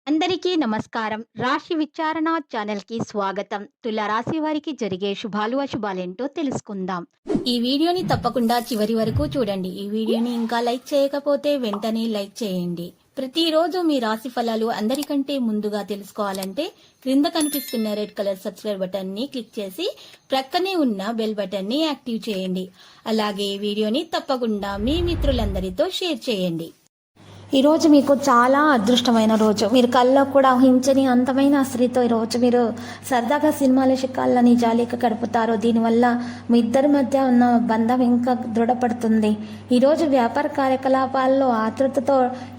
అందరికీ నమస్కారం. రాశి విచారణ ఛానల్‌కి స్వాగతం. తుల రాశి వారికి జరిగే శుభాలు, అశుభాలేంటో తెలుసుకుందాం. ఈ వీడియోని తప్పకుండా చివరి వరకు చూడండి. ఈ వీడియోని ఇంకా లైక్ చేయకపోతే వెంటనే లైక్ చేయండి. ప్రతిరోజు మీ రాశి ఫలాలు అందరికంటే ముందుగా తెలుసుకోవాలంటే క్రింద కనిపిస్తున్న రెడ్ కలర్ సబ్స్క్రైబ్ బటన్ ని క్లిక్ చేసి ప్రక్కనే ఉన్న బెల్ బటన్ ని యాక్టివ్ చేయండి. అలాగే వీడియోని తప్పకుండా మీ మిత్రులందరితో షేర్ చేయండి. ఈరోజు మీకు చాలా అదృష్టమైన రోజు. మీరు కళ్ళలో కూడా ఊహించని అంతమైన స్త్రీతో ఈరోజు మీరు సరదాగా సినిమాల శిఖాలని జాలీగా గడుపుతారు. దీనివల్ల మీ ఇద్దరి మధ్య ఉన్న బంధం ఇంకా దృఢపడుతుంది. ఈరోజు వ్యాపార కార్యకలాపాల్లో ఆతృతతో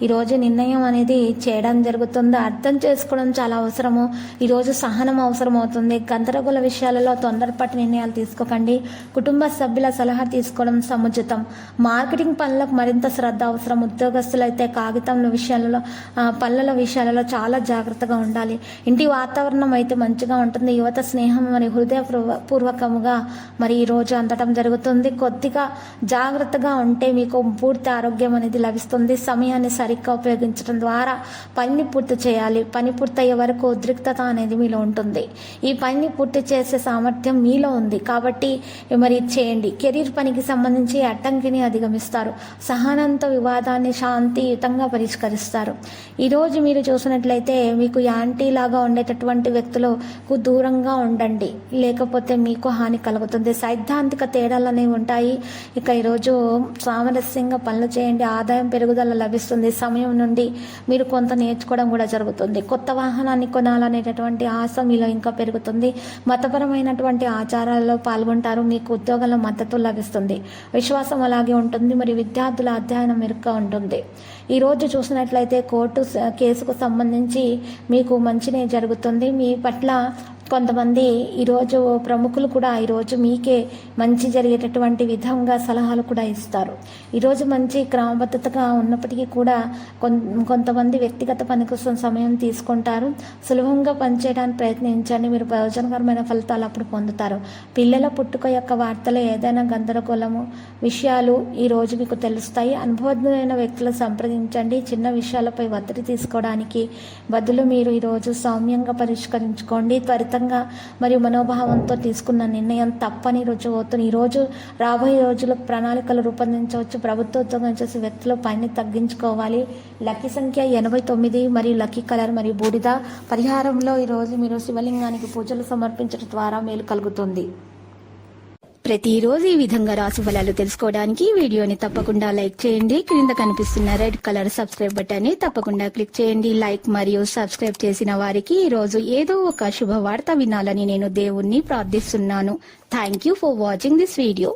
ఈరోజు నిర్ణయం అనేది చేయడం జరుగుతుంది. అర్థం చేసుకోవడం చాలా అవసరము. ఈరోజు సహనం అవసరం అవుతుంది. గందరగోళ విషయాలలో తొందరపాటు నిర్ణయాలు తీసుకోకండి. కుటుంబ సభ్యుల సలహా తీసుకోవడం సముచితం. మార్కెటింగ్ పనులకు మరింత శ్రద్ధ అవసరం. ఉద్యోగస్తులైతే కాగితంల విషయాలలో పనుల విషయాలలో చాలా జాగ్రత్తగా ఉండాలి. ఇంటి వాతావరణం అయితే మంచిగా ఉంటుంది. యువత స్నేహం మరి హృదయపూర్వకముగా మరి ఈరోజు అందటం జరుగుతుంది. కొద్దిగా జాగ్రత్తగా ఉంటే మీకు పూర్తి ఆరోగ్యం అనేది లభిస్తుంది. సమయాన్ని సరిగ్గా ఉపయోగించడం ద్వారా పనిని పూర్తి చేయాలి. పని పూర్తయ్యే వరకు ఉద్రిక్తత అనేది మీలో ఉంటుంది. ఈ పనిని పూర్తి చేసే సామర్థ్యం మీలో ఉంది కాబట్టి మరి చేయండి. కెరీర్ పనికి సంబంధించి అడ్డంకిని అధిగమిస్తారు. సహనంతో వివాదాన్ని శాంతియుతంగా పరిష్కరిస్తారు. ఈరోజు మీరు చూసినట్లయితే మీకు యాంటీ లాగా ఉండేటటువంటి వ్యక్తులకు దూరంగా ఉండండి, లేకపోతే మీకు హాని కలుగుతుంది. సైద్ధాంతిక తేడాలు అనేవి ఉంటాయి. ఇక ఈరోజు సామరస్యంగా పనులు చేయండి. ఆదాయం పెరుగుదల లభిస్తుంది. సమయం నుండి మీరు కొంత నేర్చుకోవడం కూడా జరుగుతుంది. కొత్త వాహనాన్ని కొనాలనేటటువంటి ఆశ మీలో ఇంకా పెరుగుతుంది. మతపరమైనటువంటి ఆచారాల్లో పాల్గొంటారు. మీకు ఉద్యోగంలో మద్దతు లభిస్తుంది. విశ్వాసం అలాగే ఉంటుంది. మరి విద్యార్థుల అధ్యయనం మెరుగ్గా ఉంటుంది. ఈరోజు చూసినట్లయితే కోర్టు కేసుకు సంబంధించి మీకు మంచినే జరుగుతుంది. మీ పట్ల కొంతమంది ఈరోజు ప్రముఖులు కూడా ఈరోజు మీకే మంచి జరిగేటటువంటి విధంగా సలహాలు కూడా ఇస్తారు. ఈరోజు మంచి క్రమబద్ధతగా ఉన్నప్పటికీ కూడా కొంతమంది వ్యక్తిగత పని కోసం సమయం తీసుకుంటారు. సులభంగా పనిచేయడానికి ప్రయత్నించండి. మీరు ప్రయోజనకరమైన ఫలితాలు అప్పుడు పొందుతారు. పిల్లల పుట్టుక యొక్క వార్తలు ఏదైనా గందరగోళము విషయాలు ఈరోజు మీకు తెలుస్తాయి. అనుభవజ్ఞులైన వ్యక్తులు సంప్రదించండి. చిన్న విషయాలపై ఒత్తిడి తీసుకోవడానికి బదులు మీరు ఈరోజు సౌమ్యంగా పరిష్కరించుకోండి. త్వరితంగా మరియు మనోభావంతో తీసుకున్న నిర్ణయం తప్పని రుజువు అవుతుంది. ఈరోజు రాబోయే రోజుల్లో ప్రణాళికలు రూపొందించవచ్చు. ప్రభుత్వ ఉద్యోగం చేసే వ్యక్తులు పనిని తగ్గించుకోవాలి. లక్కీ సంఖ్య 89 మరియు లక్కీ కలర్ మరియు బూడిద. పరిహారంలో ఈరోజు మీరు శివలింగానికి పూజలు సమర్పించడం ద్వారా మేలు కలుగుతుంది. ప్రతిరోజు ఈ విధంగా రాశి ఫలాలు తెలుసుకోవడానికి వీడియోని తప్పకుండా లైక్ చేయండి. క్రింద కనిపిస్తున్న రెడ్ కలర్ సబ్స్క్రైబ్ బటన్ ని తప్పకుండా క్లిక్ చేయండి. లైక్ మరియు సబ్స్క్రైబ్ చేసిన వారికి ఈ రోజు ఏదో ఒక శుభవార్త వినాలని నేను దేవుణ్ణి ప్రార్థిస్తున్నాను. Thank you for watching this video.